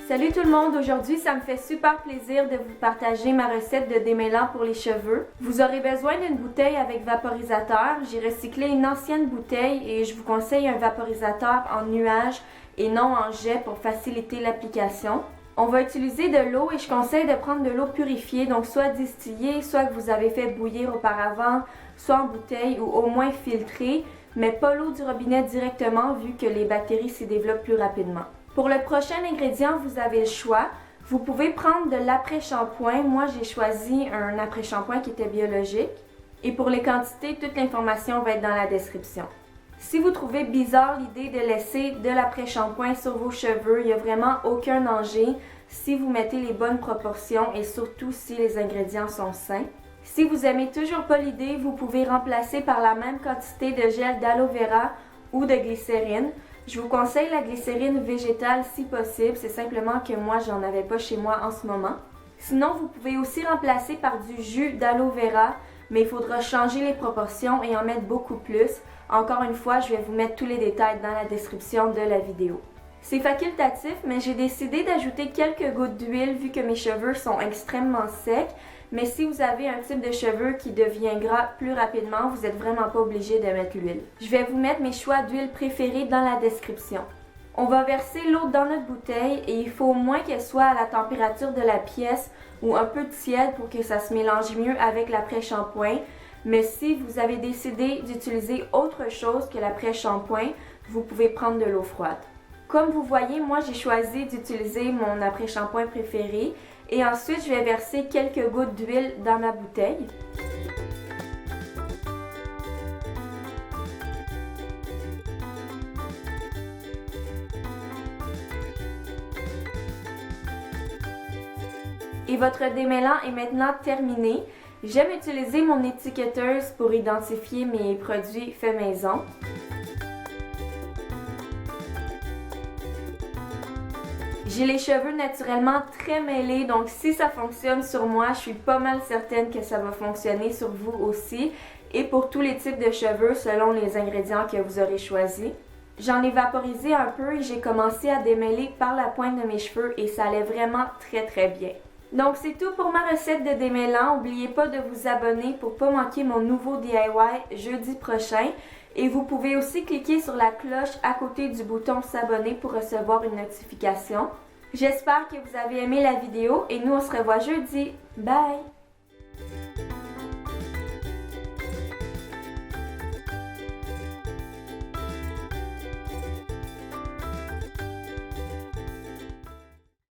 Salut tout le monde, aujourd'hui ça me fait super plaisir de vous partager ma recette de démêlant pour les cheveux. Vous aurez besoin d'une bouteille avec vaporisateur. J'ai recyclé une ancienne bouteille et je vous conseille un vaporisateur en nuage et non en jet pour faciliter l'application. On va utiliser de l'eau et je conseille de prendre de l'eau purifiée, donc soit distillée, soit que vous avez fait bouillir auparavant, soit en bouteille ou au moins filtrée, mais pas l'eau du robinet directement vu que les bactéries s'y développent plus rapidement. Pour le prochain ingrédient, vous avez le choix. Vous pouvez prendre de l'après-shampoing. Moi, j'ai choisi un après-shampoing qui était biologique. Et pour les quantités, toute l'information va être dans la description. Si vous trouvez bizarre l'idée de laisser de l'après-shampoing sur vos cheveux, il n'y a vraiment aucun danger si vous mettez les bonnes proportions et surtout si les ingrédients sont sains. Si vous n'aimez toujours pas l'idée, vous pouvez remplacer par la même quantité de gel d'aloe vera ou de glycérine. Je vous conseille la glycérine végétale si possible, c'est simplement que moi j'en avais pas chez moi en ce moment. Sinon, vous pouvez aussi remplacer par du jus d'aloe vera, mais il faudra changer les proportions et en mettre beaucoup plus. Encore une fois, je vais vous mettre tous les détails dans la description de la vidéo. C'est facultatif, mais j'ai décidé d'ajouter quelques gouttes d'huile vu que mes cheveux sont extrêmement secs. Mais si vous avez un type de cheveux qui devient gras plus rapidement, vous n'êtes vraiment pas obligé de mettre l'huile. Je vais vous mettre mes choix d'huile préférés dans la description. On va verser l'eau dans notre bouteille et il faut au moins qu'elle soit à la température de la pièce ou un peu tiède pour que ça se mélange mieux avec l'après-shampoing. Mais si vous avez décidé d'utiliser autre chose que l'après-shampoing, vous pouvez prendre de l'eau froide. Comme vous voyez, moi j'ai choisi d'utiliser mon après-shampoing préféré et ensuite je vais verser quelques gouttes d'huile dans ma bouteille. Et votre démêlant est maintenant terminé. J'aime utiliser mon étiqueteuse pour identifier mes produits faits maison. J'ai les cheveux naturellement très mêlés, donc si ça fonctionne sur moi, je suis pas mal certaine que ça va fonctionner sur vous aussi et pour tous les types de cheveux selon les ingrédients que vous aurez choisis. J'en ai vaporisé un peu et j'ai commencé à démêler par la pointe de mes cheveux et ça allait vraiment très bien. Donc c'est tout pour ma recette de démêlant. N'oubliez pas de vous abonner pour pas manquer mon nouveau DIY jeudi prochain. Et vous pouvez aussi cliquer sur la cloche à côté du bouton s'abonner pour recevoir une notification. J'espère que vous avez aimé la vidéo et nous on se revoit jeudi. Bye!